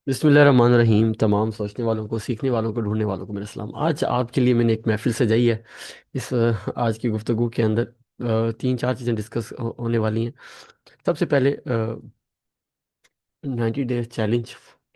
बिस्मिल्लाहिर्रहमानिर्रहीम। तमाम सोचने वालों को, सीखने वालों को, ढूंढने वालों को मेरा सलाम। आज आपके लिए मैंने एक महफिल सजाई है। इस आज की गुफ्तगू के अंदर तीन चार चीज़ें डिस्कस होने वाली हैं। सबसे पहले 90 डेज चैलेंज।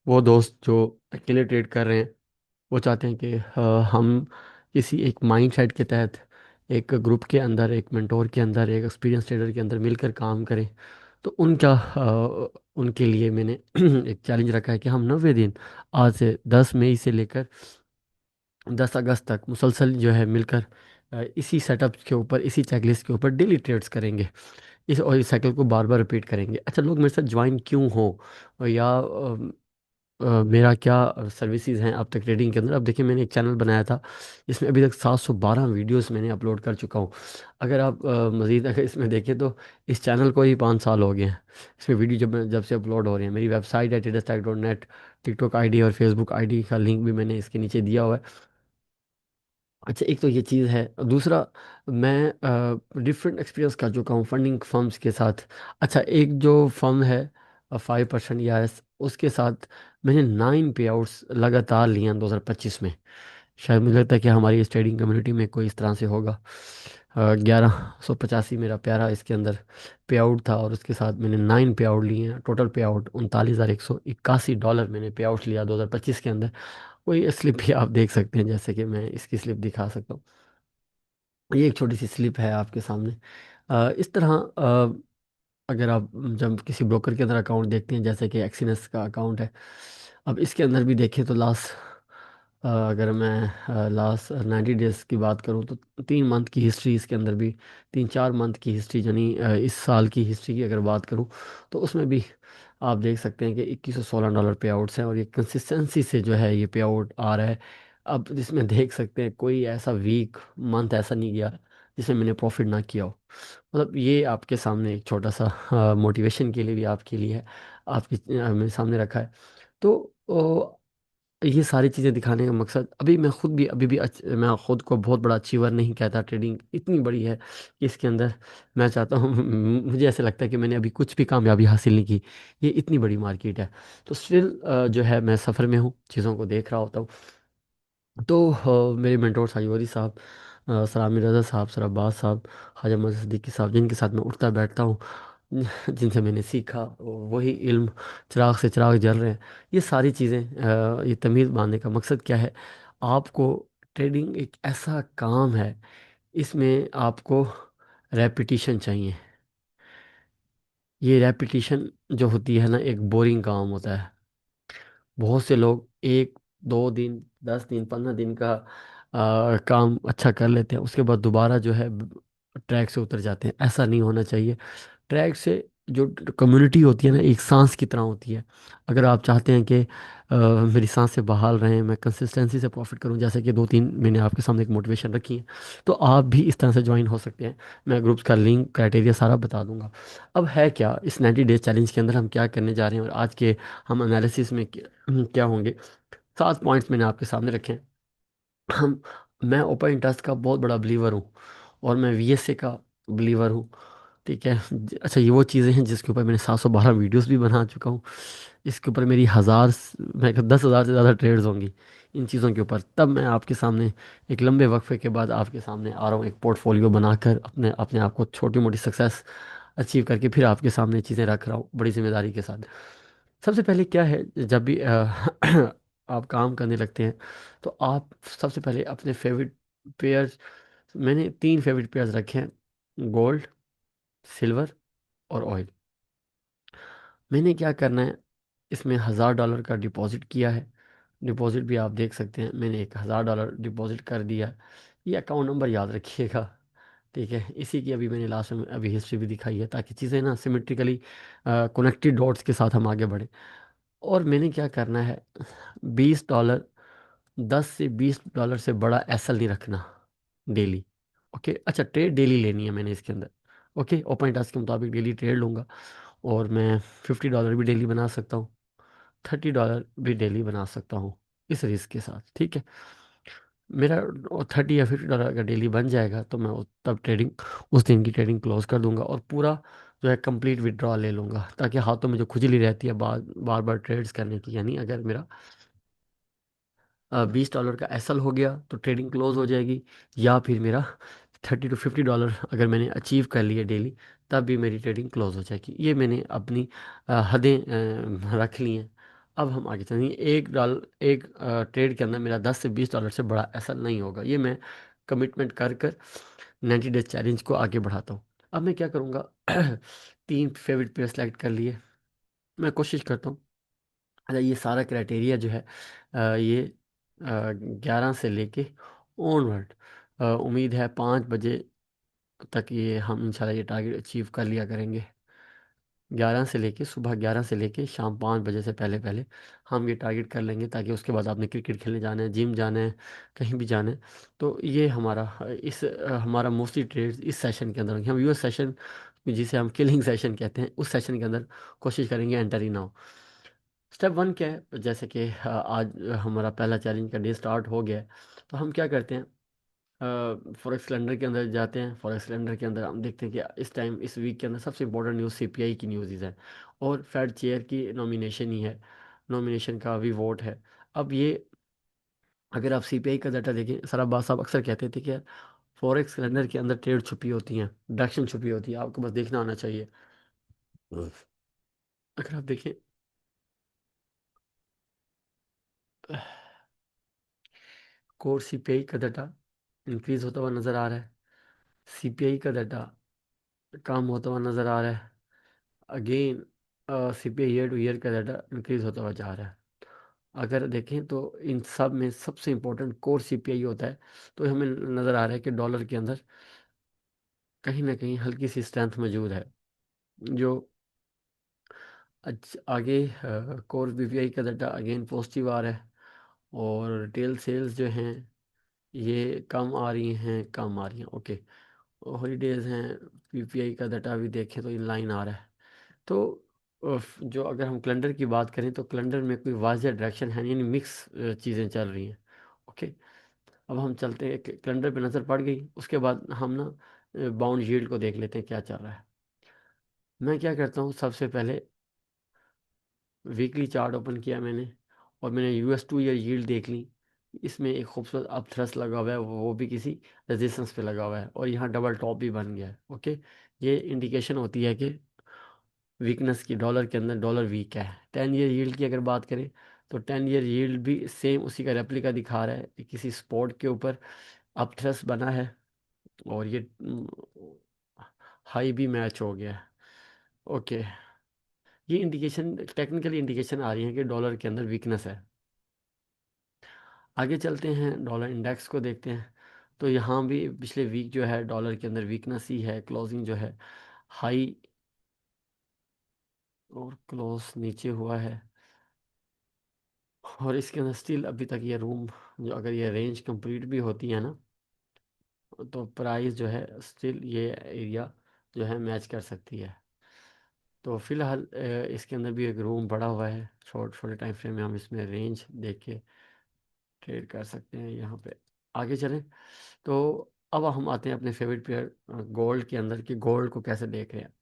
वो दोस्त जो अकेले ट्रेड कर रहे हैं, वो चाहते हैं कि हम किसी एक माइंड सेट के तहत, एक ग्रुप के अंदर, एक मेंटोर के अंदर, एक एक्सपीरियंस ट्रेडर के अंदर मिलकर काम करें। तो उनके लिए मैंने एक चैलेंज रखा है कि हम 90 दिन, आज से 10 मई से लेकर 10 अगस्त तक मुसलसल जो है मिलकर इसी सेटअप के ऊपर, इसी चेकलिस्ट के ऊपर डेली ट्रेड्स करेंगे। इस साइकिल को बार बार रिपीट करेंगे। अच्छा, लोग मेरे साथ ज्वाइन क्यों हो, या मेरा क्या सर्विसेज हैं अब तक ट्रेडिंग के अंदर। अब देखिए, मैंने एक चैनल बनाया था, इसमें अभी तक 712 वीडियोस मैंने अपलोड कर चुका हूँ। अगर आप मज़ीद अगर इसमें देखें तो इस चैनल को ही 5 साल हो गए हैं। इसमें वीडियो जब से अपलोड हो रही है। मेरी वेबसाइट है traderstack.net, टिकटॉक आईडी और फेसबुक आईडी का लिंक भी मैंने इसके नीचे दिया हुआ है। अच्छा, एक तो ये चीज़ है। दूसरा, मैं डिफरेंट एक्सपीरियंस कर चुका हूँ फंडिंग फर्म्स के साथ। अच्छा, एक जो फर्म है 5% या उसके साथ मैंने 9 पे आउट्स लगातार लिए हैं 2025 में। शायद मुझे लगता है कि हमारी इस ट्रेडिंग कम्युनिटी में कोई इस तरह से होगा। 1185 मेरा प्यारा इसके अंदर पे आउट था, और उसके साथ मैंने 9 पे आउट लिए हैं। टोटल पे आउट $39,181 मैंने पे आउट लिया 2025 के अंदर। कोई स्लिप भी आप देख सकते हैं, जैसे कि मैं इसकी स्लिप दिखा सकता हूँ। ये एक छोटी सी स्लिप है आपके सामने। इस तरह अगर आप जब किसी ब्रोकर के अंदर अकाउंट देखते हैं, जैसे कि एक्सिनस का अकाउंट है, अब इसके अंदर भी देखें तो अगर मैं लास्ट 90 डेज की बात करूं तो 3 मंथ की हिस्ट्री इसके अंदर भी, 3-4 मंथ की हिस्ट्री, यानी इस साल की हिस्ट्री की अगर बात करूं तो उसमें भी आप देख सकते हैं कि $2116 पे आउट्स हैं, और ये कंसिस्टेंसी से जो है ये पे आउट आ रहा है। अब इसमें देख सकते हैं कोई ऐसा वीक मंथ ऐसा नहीं गया जिसमें मैंने प्रॉफिट ना किया हो। मतलब ये आपके सामने एक छोटा सा मोटिवेशन के लिए भी आपके लिए है, आपके मेरे सामने रखा है। तो ये सारी चीज़ें दिखाने का मकसद, अभी मैं खुद भी अभी भी मैं खुद को बहुत बड़ा अचीवर नहीं कहता। ट्रेडिंग इतनी बड़ी है कि इसके अंदर मैं चाहता हूँ मुझे ऐसे लगता है कि मैंने अभी कुछ भी कामयाबी हासिल नहीं की। ये इतनी बड़ी मार्केट है। तो स्टिल जो है मैं सफ़र में हूँ, चीज़ों को देख रहा होता हूँ। तो मेरे मेंटोर साहिवारी साहब, सलामी रज़ा साहब, सर अब्बास साहब, ख्वाजा मोहम्मद सिद्दीकी साहब, जिनके साथ मैं उठता बैठता हूँ, जिनसे मैंने सीखा, वही इल्म चिराग से चिराग जल रहे हैं। ये सारी चीज़ें, ये तमीज़ बांधने का मकसद क्या है? आपको, ट्रेडिंग एक ऐसा काम है, इसमें आपको रेपिटिशन चाहिए। ये रेपिटिशन जो होती है ना, एक बोरिंग काम होता है। बहुत से लोग 1-2 दिन, 10 दिन, 15 दिन का काम अच्छा कर लेते हैं, उसके बाद दोबारा जो है ट्रैक से उतर जाते हैं। ऐसा नहीं होना चाहिए। ट्रैक से जो कम्युनिटी होती है ना, एक सांस की तरह होती है। अगर आप चाहते हैं कि मेरी सांसें बहाल रहें, मैं कंसिस्टेंसी से प्रॉफिट करूं, जैसे कि 2-3 मैंने आपके सामने एक मोटिवेशन रखी है, तो आप भी इस तरह से ज्वाइन हो सकते हैं। मैं ग्रुप्स का लिंक, क्राइटेरिया सारा बता दूंगा। अब है क्या इस 90 डेज चैलेंज के अंदर हम क्या करने जा रहे हैं, और आज के हम एनालिसिस में क्या होंगे। 7 पॉइंट्स मैंने आपके सामने रखे हैं। हम मैं ओपन इंटरेस्ट का बहुत बड़ा बिलीवर हूँ, और मैं वीएसए का बिलीवर हूँ। ठीक है। अच्छा, ये वो चीज़ें हैं जिसके ऊपर मैंने 712 वीडियोस भी बना चुका हूँ। इसके ऊपर मेरी मैं 10,000 से ज़्यादा ट्रेड्स होंगी इन चीज़ों के ऊपर। तब मैं आपके सामने एक लंबे वक्फे के बाद आपके सामने आ रहा हूँ, एक पोर्टफोलियो बनाकर, अपने अपने आप को छोटी मोटी सक्सेस अचीव करके फिर आपके सामने चीज़ें रख रहा हूँ बड़ी जिम्मेदारी के साथ। सबसे पहले क्या है, जब भी आप काम करने लगते हैं, तो आप सबसे पहले अपने फेवरेट पेयर्स, मैंने 3 फेवरेट पेयर्स रखे हैं: गोल्ड, सिल्वर और ऑयल। मैंने क्या करना है, इसमें $1,000 का डिपॉजिट किया है। डिपॉजिट भी आप देख सकते हैं, मैंने $1,000 डिपॉजिट कर दिया। ये अकाउंट नंबर याद रखिएगा। ठीक है, इसी की अभी मैंने लास्ट में अभी हिस्ट्री भी दिखाई है, ताकि चीज़ें ना सिमेट्रिकली कनेक्टेड डॉट्स के साथ हम आगे बढ़ें। और मैंने क्या करना है, $20, $10 से $20 से बड़ा एसएल नहीं रखना डेली। ओके। अच्छा, ट्रेड डेली लेनी है मैंने इसके अंदर। ओके, ओपन टास्क के मुताबिक डेली ट्रेड लूँगा, और मैं $50 भी डेली बना सकता हूँ, $30 भी डेली बना सकता हूँ, इस रिस्क के साथ। ठीक है। मेरा 30 या 50 डॉलर अगर डेली बन जाएगा तो मैं तब ट्रेडिंग, उस दिन की ट्रेडिंग क्लोज कर दूंगा और पूरा जो है कंप्लीट विड्रॉ ले लूंगा, ताकि हाथों में जो खुजली रहती है बार बार बार ट्रेड्स करने की, यानी अगर मेरा 20 डॉलर का एसएल हो गया तो ट्रेडिंग क्लोज हो जाएगी, या फिर मेरा 30 to 50 डॉलर अगर मैंने अचीव कर लिए डेली, तब भी मेरी ट्रेडिंग क्लोज हो जाएगी। ये मैंने अपनी हदें रख ली हैं। अब हम आगे चलेंगे। एक ट्रेड के अंदर मेरा 10 से 20 डॉलर से बड़ा एसएल नहीं होगा, ये मैं कमिटमेंट कर कर 90 डेज चैलेंज को आगे बढ़ाता हूँ। अब मैं क्या करूँगा, तीन फेवरेट पेयर सेलेक्ट कर लिए, मैं कोशिश करता हूँ। अच्छा, ये सारा क्राइटेरिया जो है ये 11 से लेके ऑनवर्ड, उम्मीद है 5 बजे तक ये हम इंशाल्लाह ये टारगेट अचीव कर लिया करेंगे। 11 से लेके शाम 5 बजे से पहले पहले हम ये टारगेट कर लेंगे, ताकि उसके बाद आपने क्रिकेट खेलने जाना है, जिम जाना है, कहीं भी जाना है। तो ये हमारा हमारा मोस्टली ट्रेड इस सेशन के अंदर होंगे। हम यूएस सेशन, जिसे हम किलिंग सेशन कहते हैं, उस सेशन के अंदर कोशिश करेंगे एंटर ही ना हो। स्टेप वन क्या है, जैसे कि आज हमारा पहला चैलेंज का डे स्टार्ट हो गया है, तो हम क्या करते हैं, फॉरेक्स कैलेंडर के अंदर जाते हैं। फॉरेक्स कैलेंडर के अंदर हम देखते हैं कि इस टाइम इस वीक के अंदर सबसे इंपॉर्टेंट न्यूज़ सीपीआई की न्यूज़ है, और फेड चेयर की नॉमिनेशन ही है, नॉमिनेशन का भी वोट है। अब ये अगर आप सीपीआई का डाटा देखें, सर अब्बास साहब अक्सर कहते थे कि फॉरेक्स कैलेंडर के अंदर ट्रेड छुपी होती हैं, डायरेक्शन छुपी होती है, आपको बस देखना आना चाहिए। अगर आप देखें, कोर सीपीआई का डाटा इंक्रीज होता हुआ नज़र आ रहा है, सीपीआई का डाटा कम होता हुआ नज़र आ रहा है। Again CPI year two year का डाटा इंक्रीज होता हुआ जा रहा है। अगर देखें तो इन सब में सबसे इम्पोर्टेंट कोर सीपीआई होता है। तो हमें नज़र आ रहा है कि डॉलर के अंदर कहीं ना कहीं हल्की सी स्ट्रेंथ मौजूद है, जो आगे कोर बीपीआई का डाटा अगेन पॉजिटिव आ रहा है, और रिटेल सेल्स जो हैं ये कम आ रही हैं। ओके, हॉलीडेज हैं, पीपीआई का डाटा भी देखें तो इन लाइन आ रहा है। तो जो अगर हम कैलेंडर की बात करें तो कैलेंडर में कोई वाज़ह डायरेक्शन है नहीं, यानी मिक्स चीज़ें चल रही हैं। ओके, अब हम चलते हैं, कैलेंडर पे नज़र पड़ गई, उसके बाद हम ना बाउंड यील्ड को देख लेते हैं क्या चल रहा है। मैं क्या करता हूँ, सबसे पहले वीकली चार्ट ओपन किया मैंने, और मैंने यूएस 2 ईयर यील्ड देख ली। इसमें एक खूबसूरत अप थ्रस्ट लगा हुआ है, वो भी किसी रेजिस्टेंस पे लगा हुआ है, और यहाँ डबल टॉप भी बन गया है। ओके, ये इंडिकेशन होती है कि वीकनेस की, डॉलर के अंदर डॉलर वीक है। 10 ईयर यील्ड की अगर बात करें तो 10 ईयर यील्ड भी सेम उसी का रेप्लिका दिखा रहा है, किसी स्पॉट के ऊपर अप थ्रस्ट बना है, और ये हाई भी मैच हो गया है। ओके, ये इंडिकेशन, टेक्निकली इंडिकेशन आ रही है कि डॉलर के अंदर वीकनेस है। आगे चलते हैं, डॉलर इंडेक्स को देखते हैं। तो यहाँ भी पिछले वीक जो है डॉलर के अंदर वीकनेस ही है, क्लोजिंग जो है हाई और क्लोज नीचे हुआ है, और इसके अंदर स्टिल अभी तक ये रूम, जो अगर ये रेंज कंप्लीट भी होती है ना, तो प्राइस जो है स्टिल ये एरिया जो है मैच कर सकती है। तो फिलहाल इसके अंदर भी एक रूम पड़ा हुआ है, छोटे टाइम फ्रेम में हम इसमें रेंज देख के ट्रेड कर सकते हैं। यहाँ पे आगे चलें, तो अब हम आते हैं अपने फेवरेट पेयर गोल्ड के अंदर, कि गोल्ड को कैसे देख रहे हैं।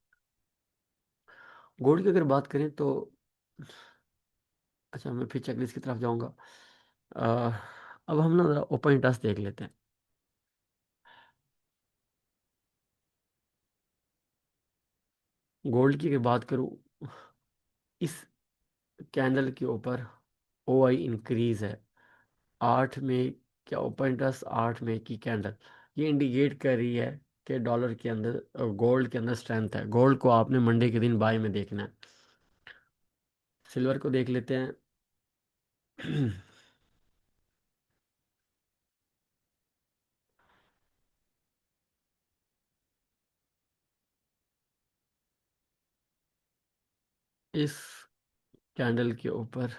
गोल्ड की अगर बात करें तो, अच्छा मैं फिर चेकलिस्ट की तरफ जाऊंगा। अ, अब हम ना ओपन इंटरेस्ट देख लेते हैं। गोल्ड की अगर बात करूं, इस कैंडल के ऊपर ओ आई इंक्रीज है 8 मई, क्या ओपन इंटरेस्ट 8 मई की कैंडल, ये इंडिकेट कर रही है कि डॉलर के अंदर, गोल्ड के अंदर स्ट्रेंथ है। गोल्ड को आपने मंडे के दिन बाय में देखना है। सिल्वर को देख लेते हैं। इस कैंडल के ऊपर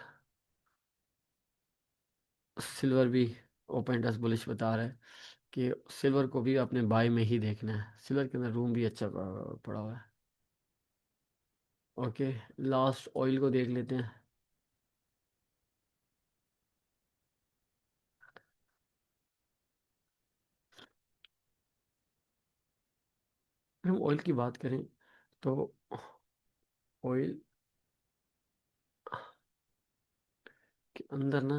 सिल्वर भी ओपन इंटरेस्ट बुलिश बता रहा है, कि सिल्वर को भी अपने बाय में ही देखना है। सिल्वर के अंदर रूम भी अच्छा पड़ा हुआ है। ओके, लास्ट ऑयल को देख लेते हैं। अगर हम ऑयल की बात करें तो ऑयल के अंदर ना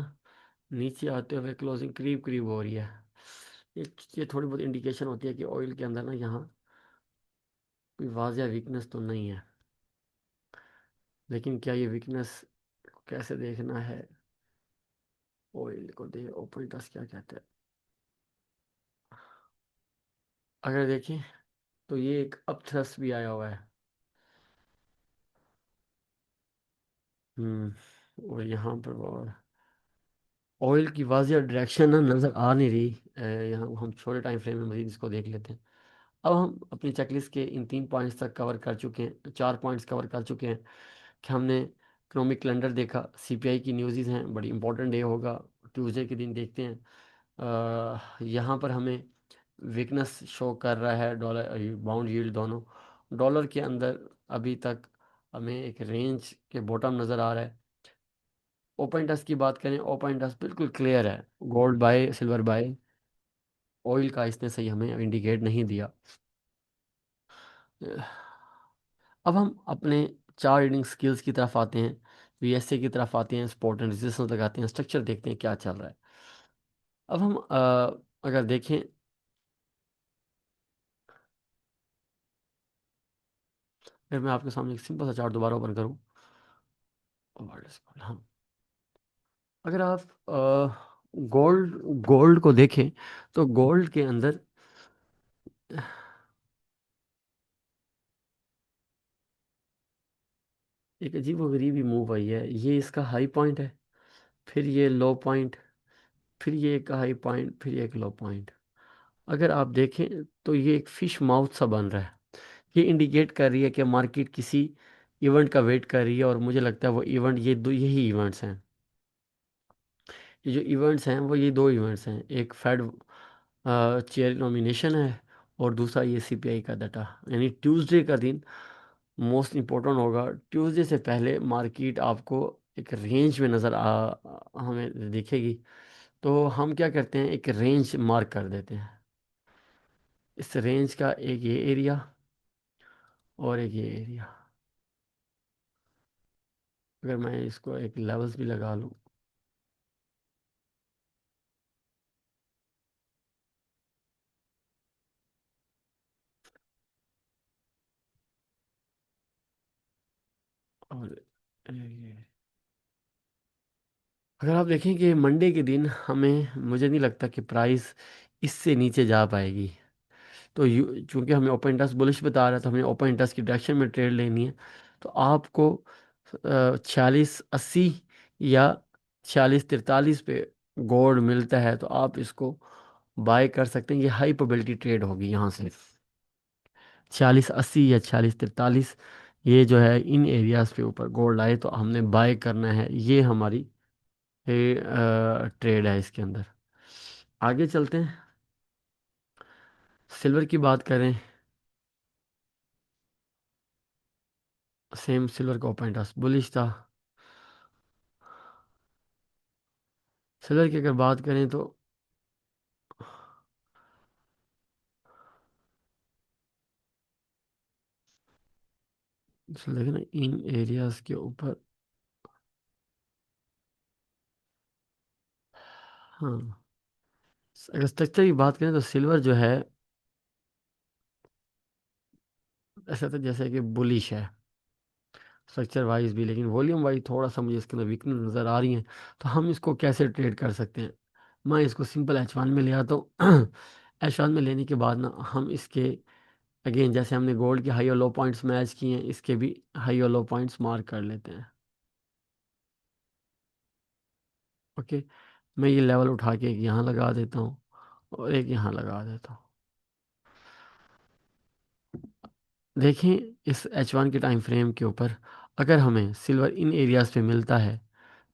नीचे आते हुए क्लोजिंग करीब करीब हो रही है। ये थोड़ी बहुत इंडिकेशन होती है कि ऑयल के अंदर ना यहाँ कोई वाज़िया वीकनेस तो नहीं है। लेकिन क्या ये वीकनेस कैसे देखना है, ऑयल को दे ओपन टेस्ट क्या कहते हैं। अगर देखें तो ये एक अप थ्रस्ट भी आया हुआ है। और यहाँ पर ऑयल की वाज़िया डायरेक्शन ना नज़र आ नहीं रही। यहाँ हम छोटे टाइम फ्रेम में मज़ीद इसको देख लेते हैं। अब हम अपनी चेकलिस्ट के इन 3 पॉइंट्स तक कवर कर चुके हैं, 4 पॉइंट्स कवर कर चुके हैं कि हमने इकोनॉमिक कैलेंडर देखा, सीपीआई की न्यूज़ हैं, बड़ी इंपॉर्टेंट डे होगा, ट्यूसडे के दिन देखते हैं। यहाँ पर हमें वीकनेस शो कर रहा है डॉलर बाउंड यील्ड दोनों। डॉलर के अंदर अभी तक हमें एक रेंज के बॉटम नज़र आ रहा है। ओपन टेस्ट की बात करें, ओपन टेस्ट बिल्कुल क्लियर है, gold buy silver buy. Oil का इसने सही हमें इंडिकेट नहीं दिया। अब हम अपने चार रीडिंग स्किल्स की तरफ आते हैं, वीएसए की तरफ आते हैं, सपोर्ट एंड रेजिस्टेंस लगाते हैं, स्ट्रक्चर देखते हैं क्या चल रहा है। अब हम अगर देखें, अगर मैं आपके सामने एक सिंपल सा चार्ट दोबारा ओपन करूं, हाँ, अगर आप गोल्ड गोल्ड को देखें तो गोल्ड के अंदर एक अजीब व गरीब ही मूव आई है। ये इसका हाई पॉइंट है, फिर ये लो पॉइंट, फिर ये एक हाई पॉइंट, फिर ये एक लो पॉइंट। अगर आप देखें तो ये एक फिश माउथ सा बन रहा है। ये इंडिकेट कर रही है कि मार्केट किसी इवेंट का वेट कर रही है, और मुझे लगता है वो इवेंट ये दो यही इवेंट्स हैं। ये जो इवेंट्स हैं वो ये दो इवेंट्स हैं, एक फेड चेयर नॉमिनेशन है, और दूसरा ये सीपीआई का डाटा। यानी ट्यूसडे का दिन मोस्ट इम्पोर्टेंट होगा। ट्यूसडे से पहले मार्केट आपको एक रेंज में नज़र आ हमें दिखेगी। तो हम क्या करते हैं, एक रेंज मार्क कर देते हैं। इस रेंज का एक ये एरिया और एक ये एरिया, अगर मैं इसको एक लेवल्स भी लगा लूँ, और ये अगर आप देखें कि मंडे के दिन हमें, मुझे नहीं लगता कि प्राइस इससे नीचे जा पाएगी। तो चूंकि हमें ओपन इंटरेस्ट बुलिश बता रहा है, तो हमें ओपन इंटरेस्ट की डायरेक्शन में ट्रेड लेनी है। तो आपको 46.80 या 46.43 पे गोल्ड मिलता है तो आप इसको बाय कर सकते हैं। ये हाई प्रोबेबिलिटी ट्रेड होगी यहाँ से। 46.80 या 46.43, ये जो है इन एरियाज पे ऊपर गोल्ड आए तो हमने बाय करना है। ये हमारी ट्रेड है इसके अंदर। आगे चलते हैं, सिल्वर की बात करें। सेम सिल्वर का ओपन इंटरेस्ट बुलिश था। सिल्वर की अगर बात करें तो देखिए ना, इन एरियाज के ऊपर, हाँ, अगर स्ट्रक्चर की बात करें तो सिल्वर जो है ऐसा था जैसे कि बुलिश है स्ट्रक्चर वाइज भी, लेकिन वॉल्यूम वाइज थोड़ा सा मुझे इसके अंदर वीकनेस नज़र आ रही है। तो हम इसको कैसे ट्रेड कर सकते हैं, मैं इसको सिंपल H1 में ले आता हूँ। H1 में लेने के बाद ना हम इसके अगेन जैसे हमने गोल्ड के हाई और लो पॉइंट्स मैच किए हैं, इसके भी हाई और लो पॉइंट्स मार्क कर लेते हैं। ओके, मैं ये लेवल उठा के एक यहाँ लगा देता हूँ और एक यहाँ लगा देता हूँ। देखें इस H1 के टाइम फ्रेम के ऊपर, अगर हमें सिल्वर इन एरियाज पे मिलता है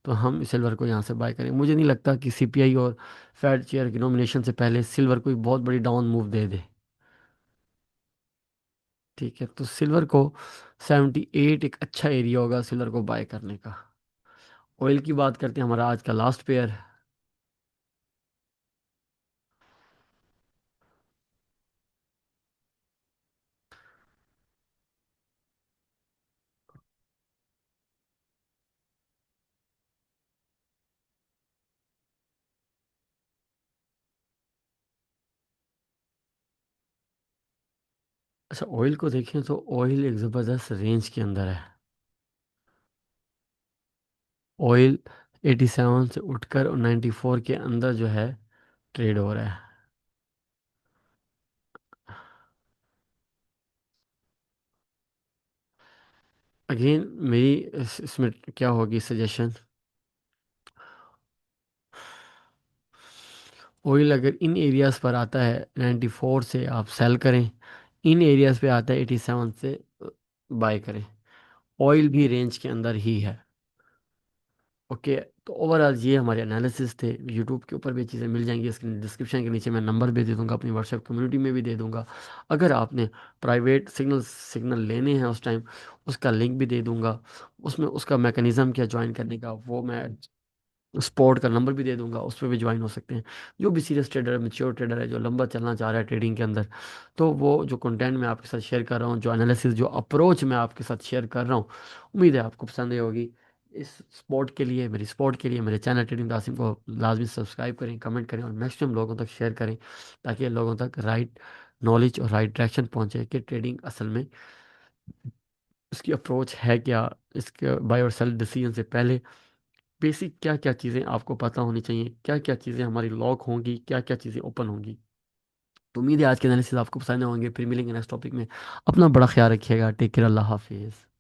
तो हम सिल्वर को यहाँ से बाय करें। मुझे नहीं लगता कि सीपीआई और फेड चेयर की नॉमिनेशन से पहले सिल्वर कोई बहुत बड़ी डाउन मूव दे दे। ठीक है, तो सिल्वर को 78 एक अच्छा एरिया होगा सिल्वर को बाय करने का। ऑयल की बात करते हैं, हमारा आज का लास्ट पेयर। अच्छा, ऑयल को देखें तो ऑयल एक ज़बरदस्त रेंज के अंदर है। ऑयल 87 से उठकर 94 के अंदर जो है ट्रेड हो रहा है। अगेन मेरी इसमें क्या होगी सजेशन, ऑयल अगर इन एरियाज पर आता है 94 से आप सेल करें, इन एरियाज पे आता है 87 से बाय करें। ऑयल भी रेंज के अंदर ही है। ओके, तो ओवरऑल ये हमारे एनालिसिस थे। यूट्यूब के ऊपर भी चीज़ें मिल जाएंगी, इसके डिस्क्रिप्शन के नीचे मैं नंबर भी दे दूंगा, अपनी व्हाट्सएप कम्युनिटी में भी दे दूंगा। अगर आपने प्राइवेट सिग्नल सिग्नल लेने हैं उस टाइम, उसका लिंक भी दे दूंगा। उसमें उसका मैकेनिज़्म क्या ज्वाइन करने का वो मैं स्पॉट का नंबर भी दे दूंगा, उस पर भी ज्वाइन हो सकते हैं। जो भी सीरियस ट्रेडर है, मैच्योर ट्रेडर है, जो लंबा चलना चाह रहा है ट्रेडिंग के अंदर, तो वो जो कंटेंट मैं आपके साथ शेयर कर रहा हूँ, जो एनालिसिस, जो अप्रोच मैं आपके साथ शेयर कर रहा हूँ, उम्मीद है आपको पसंद आई होगी। इस स्पॉट के लिए, मेरी स्पॉट के लिए मेरे चैनल ट्रेडिंग दासिम को लाजमी सब्सक्राइब करें, कमेंट करें और मैक्सिमम लोगों तक शेयर करें, ताकि लोगों तक राइट नॉलेज और राइट डायरेक्शन पहुंचे कि ट्रेडिंग असल में इसकी अप्रोच है क्या। इसके बाय और सेल डिसीजन से पहले बेसिक क्या क्या चीज़ें आपको पता होनी चाहिए, क्या क्या चीज़ें हमारी लॉक होंगी, क्या क्या चीज़ें ओपन होंगी। तो उम्मीद है आज के एनालिसिस आपको पसंद होंगे। फिर मिलेंगे नेक्स्ट टॉपिक में। अपना बड़ा ख्याल रखिएगा। Take care. अल्लाह हाफिज़।